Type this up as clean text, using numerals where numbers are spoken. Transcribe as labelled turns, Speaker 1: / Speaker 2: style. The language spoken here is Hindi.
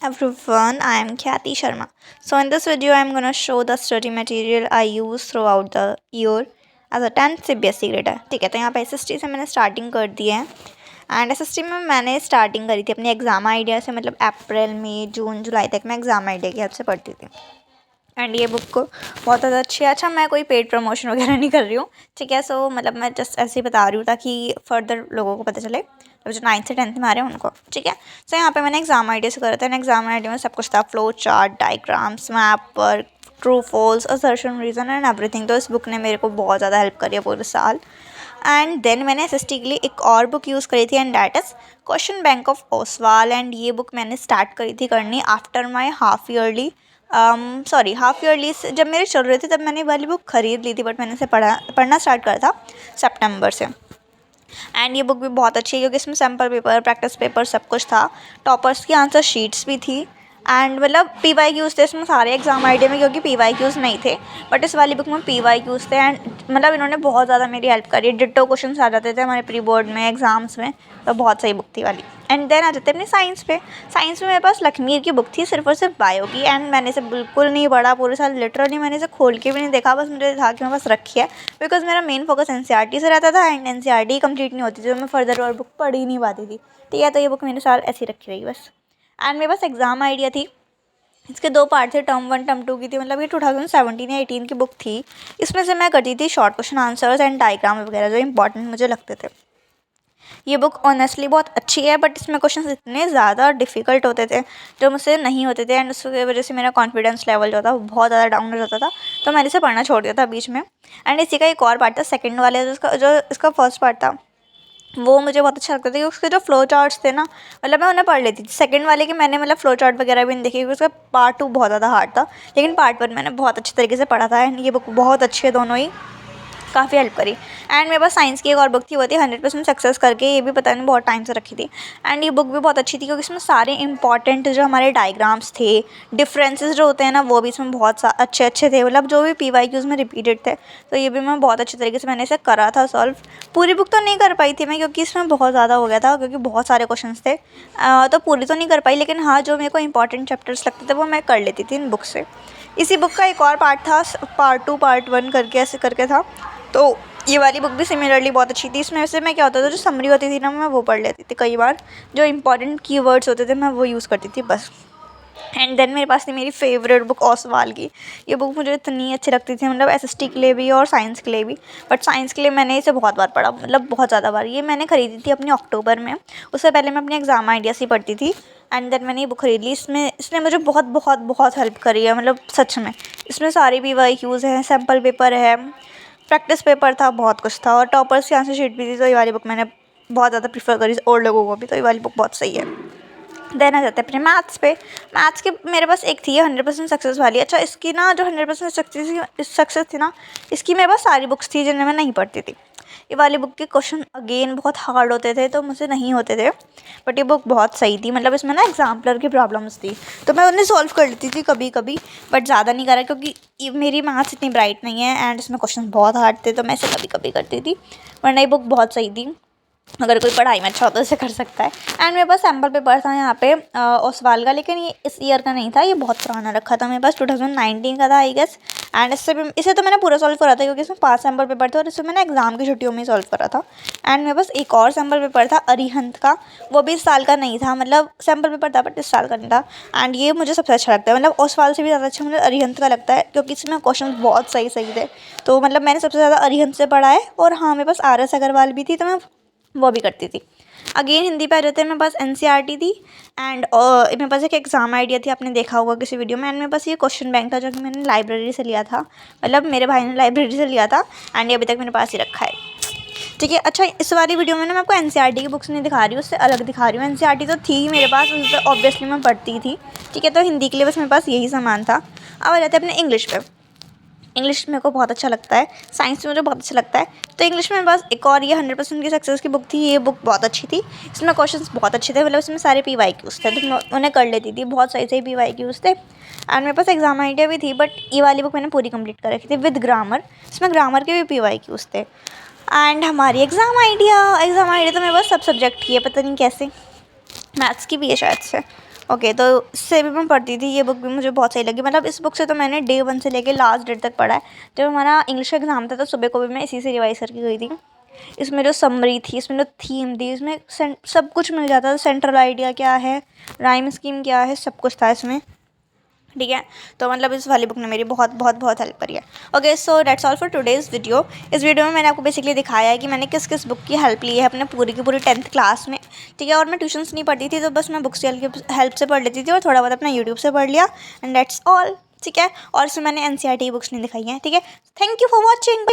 Speaker 1: Everyone, I am Khyati Sharma. So in this video, I am going to show the study material I use throughout the year as a 10th CBSE grade है। ठीक है, तो यहाँ पे SST से मैंने स्टार्टिंग कर दी है एंड SST में मैंने स्टार्टिंग करी थी अपने एग्ज़ाम आइडिया से, मतलब अप्रैल मई जून जुलाई तक मैं एग्ज़ाम आइडिया की हेल्प से पढ़ती थी। एंड ये बुक को बहुत ज़्यादा अच्छी है। अच्छा, मैं कोई पेड प्रमोशन वगैरह नहीं कर रही हूँ, ठीक है। सो मतलब मैं जस्ट ऐसे ही बता रही हूँ ताकि फर्दर लोगों को पता चले, तो जो 9th से 10th में आ रहे हैं उनको, ठीक है। सो यहाँ पे मैंने एग्जाम आइडिया से करा था। एग्जाम आइडिया में सब कुछ था, flow chart, diagrams, map work, true false, assertion, reason and everything. तो इस बुक ने मेरे को बहुत ज़्यादा हेल्प करी है पूरे साल। एंड देन मैंने SST के लिए एक और बुक यूज़ करी थी and that is question bank of Oswal. And ये बुक मैंने स्टार्ट करी थी करनी आफ्टर माई हाफ ईयरली से जब मेरे चल रहे थे तब मैंने वाली बुक ख़रीद ली थी, बट मैंने इसे पढ़ना स्टार्ट करा था सितंबर से। एंड ये बुक भी बहुत अच्छी है क्योंकि इसमें सैम्पल पेपर, प्रैक्टिस पेपर सब कुछ था, टॉपर्स की आंसर शीट्स भी थी एंड मतलब PYQs थे इसमें सारे एग्जाम आइडिया में, क्योंकि PYQs नहीं थे बट इस वाली बुक में PYQs थे। एंड मतलब इन्होंने बहुत ज़्यादा मेरी हेल्प करी। डिट्टो क्वेश्चन आ जाते थे हमारे प्री बोर्ड में एग्जाम्स में, तो बहुत सही बुक थी वाली। एंड देन आ जाते अपने साइंस पे। साइंस में मेरे पास लखमीर की बुक थी सिर्फ और सिर्फ बायो की, एंड मैंने इसे बिल्कुल नहीं पढ़ा पूरे साल, लिटरली मैंने इसे खोल के भी नहीं देखा, बस मुझे था कि मैं बस रखी है बिकॉज मेरा मेन फोकस NCERT से रहता था एंड NCERT कंप्लीट नहीं होती थी, तो मैं फर्दर और बुक पढ़ ही नहीं पाती थी, ठीक है। तो ये बुक मेरे साल ऐसी रखी रही बस। एंड मेरे पास एग्जाम आइडिया थी, इसके 2 पार्ट थे, टर्म 1 टर्म 2 की थी, मतलब ये 2017 या 18 की बुक थी। इसमें से मैं करती थी short question answers and diagram वगैरह जो इंपॉर्टेंट मुझे लगते थे। ये बुक ऑनेस्टली बहुत अच्छी है बट इसमें क्वेश्चन इतने ज़्यादा डिफ़िकल्ट होते थे जो मुझसे नहीं होते थे, एंड उसकी वजह से मेरा कॉन्फिडेंस लेवल जो था वो बहुत ज़्यादा डाउन हो जाता था, तो मैंने इसे पढ़ना छोड़ दिया था बीच में। एंड इसी का एक और पार्ट था सेकंड वाले, जो इसका फर्स्ट पार्ट था वो मुझे बहुत अच्छा लगता था, क्योंकि उसके जो फ्लो चार्ट्स थे ना, मतलब मैं उन्हें पढ़ लेती थी। सेकंड वाले के मैंने मतलब फ्लो चार्ट वगैरह भी नहीं देखे क्योंकि उसका पार्ट 2 बहुत ज़्यादा हार्ड था, लेकिन पार्ट 1 मैंने बहुत अच्छे तरीके से पढ़ा था एंड ये बुक बहुत अच्छी है, दोनों ही काफ़ी हेल्प करी। एंड मेरे पास साइंस की एक और बुक थी, वो थी 100% सक्सेस करके, ये भी पता नहीं बहुत टाइम से रखी थी। एंड ये बुक भी बहुत अच्छी थी क्योंकि इसमें सारे इंपॉर्टेंट जो हमारे डायग्राम्स थे, डिफरेंसेस जो होते हैं ना, वो भी इसमें बहुत अच्छे अच्छे थे, मतलब जो भी PYQs में रिपीटेड थे, तो ये भी मैं बहुत अच्छे तरीके से मैंने इसे करा था सॉल्व। पूरी बुक तो नहीं कर पाई थी मैं क्योंकि इसमें बहुत ज़्यादा हो गया था, क्योंकि बहुत सारे क्वेश्चन थे, तो पूरी तो नहीं कर पाई, लेकिन हाँ जो मेरे को इंपॉर्टेंट चैप्टर्स लगते थे वो मैं कर लेती थी इन बुक से। इसी बुक का एक और पार्ट था, पार्ट 2 पार्ट 1 करके ऐसे करके था, तो ये वाली बुक भी सिमिलरली बहुत अच्छी थी। इसमें से मैं क्या होता था, जो समरी होती थी ना मैं वो पढ़ लेती थी कई बार, जो इंपॉर्टेंट कीवर्ड्स होते थे मैं वो यूज़ करती थी बस। एंड देन मेरे पास थी मेरी फेवरेट बुक ओसवाल की। ये बुक मुझे इतनी अच्छी लगती थी, मतलब SST के लिए भी और साइंस के लिए भी, बट साइंस के लिए मैंने इसे बहुत बार पढ़ा, मतलब बहुत ज़्यादा बार। ये मैंने ख़रीदी थी अपनी अक्टूबर में, उससे पहले मैं अपने एग्ज़ाम आइडिया से पढ़ती थी एंड देन मैंने ये बुक खरीद ली। इसने मुझे बहुत बहुत बहुत हेल्प करी है, मतलब सच में। इसमें सारे PYQs हैं, सैम्पल पेपर है, प्रैक्टिस पेपर था, बहुत कुछ था और टॉपर्स की आंसर शीट भी थी, तो ये वाली बुक मैंने बहुत ज़्यादा प्रीफर करी और लोगों को भी, तो ये वाली बुक बहुत सही है। देन आ जाते हैं अपने मैथ्स पे। मैथ्स के मेरे पास एक थी 100% सक्सेस वाली। अच्छा, इसकी ना जो 100% सक्सेस थी ना, इसकी मेरे पास सारी बुक्स थी जिन्हें मैं नहीं पढ़ती थी। ये वाली बुक के क्वेश्चन अगेन बहुत हार्ड होते थे तो मुझसे नहीं होते थे, बट ये बुक बहुत सही थी, मतलब इसमें ना एग्जाम्पलर की प्रॉब्लम्स थी तो मैं उन्हें सॉल्व कर लेती थी कभी कभी, बट ज़्यादा नहीं करा क्योंकि मेरी मैथ्स इतनी ब्राइट नहीं है एंड इसमें क्वेश्चन बहुत हार्ड थे, तो मैं इसे कभी कभी करती थी, वरना ये बुक बहुत सही थी। अगर कोई पढ़ाई में अच्छा होता है उसे कर सकता है। एंड मेरे पास सैम्पल पेपर था यहाँ पे ओसवाल का, लेकिन ये इस ईयर का नहीं था, ये बहुत पुराना रखा था मेरे पास, 2019 का था आई गेस। एंड इसे तो मैंने पूरा सॉल्व करा था क्योंकि इसमें 5 सैम्पल पेपर थे और इसे मैंने एग्जाम की छुट्टियों में सॉल्व करा था। एंड मेरे पास एक और सैम्पल पेपर था अरिहंत का, वो भी इस साल का नहीं था, मतलब सैम्पल पेपर था बट इस साल का नहीं था। एंड ये मुझे सबसे अच्छा लगता है, मतलब ओसवाल से भी ज़्यादा अच्छा मुझे अरिहंत का लगता है क्योंकि इसमें क्वेश्चन बहुत सही सही थे, तो मतलब मैंने सबसे ज़्यादा अरिहंत से पढ़ा है। और हाँ, मेरे पास RS अग्रवाल भी थी तो मैं वो भी करती थी। अगेन हिंदी पे आ जाते हैं, मेरे पास NCERT थी एंड मेरे पास एक एग्ज़ाम आइडिया थी, आपने देखा होगा किसी वीडियो में। एंड मेरे पास ये क्वेश्चन बैंक था जो कि मैंने लाइब्रेरी से लिया था, मतलब मेरे भाई ने लाइब्रेरी से लिया था एंड ये अभी तक मेरे पास ही रखा है, ठीक है। अच्छा, इस वाली वीडियो में ना मैं आपको NCERT की बुक्स नहीं दिखा रही हूँ, उससे अलग दिखा रही हूँ। NCERT तो थी मेरे पास, उससे ऑब्वियसली मैं पढ़ती थी, ठीक है। तो हिंदी के लिए बस मेरे पास यही सामान था। अब आ जाते हैं अपने इंग्लिश पे। इंग्लिश मेरे को बहुत अच्छा लगता है, साइंस में मुझे बहुत अच्छा लगता है, तो इंग्लिश में बस एक और ये 100% की सक्सेस की बुक थी। ये बुक बहुत अच्छी थी, इसमें क्वेश्चंस बहुत अच्छे थे, मतलब इसमें सारे PYQs थे तो मैं उन्हें कर लेती थी, बहुत सही सही PYQs थे। एंड मेरे पास एग्जाम आइडिया भी थी, बट ये वाली बुक मैंने पूरी कंप्लीट कर रखी थी विद ग्रामर, इसमें ग्रामर के भी PYQs थे। एंड हमारी एग्ज़ाम आइडिया तो मेरे पास सब सब्जेक्ट की है, पता नहीं कैसे, मैथ्स की भी है शायद से, ओके, तो इससे भी मैं पढ़ती थी, ये बुक भी मुझे बहुत सही लगी। मतलब इस बुक से तो मैंने डे 1 से लेके लास्ट डेट तक पढ़ा है। जब हमारा इंग्लिश का एग्ज़ाम था तो सुबह को भी मैं इसी से रिवाइज़ करके गई थी। इसमें जो समरी थी, इसमें जो थीम थी, इसमें सब कुछ मिल जाता था। सेंट्रल आइडिया क्या है, राइम स्कीम क्या है, सब कुछ था इसमें। ठीक है, तो मतलब इस वाली बुक ने मेरी बहुत बहुत बहुत हेल्प करी है। Okay, so that's all for today's video. इस वीडियो में मैंने आपको बेसिकली दिखाया है कि मैंने किस किस बुक की हेल्प ली है अपने पूरी की पूरी 10th क्लास में। ठीक है, और मैं ट्यूशन्स नहीं पढ़ती थी, तो बस मैं बुक्स की हेल्प से पढ़ लेती थी और थोड़ा बहुत अपना यूट्यूब से पढ़ लिया, एंड दैट्स ऑल। ठीक है, और इसमें मैंने NCERT बुक्स नहीं दिखाई हैं। ठीक है, थैंक यू फॉर वॉचिंग।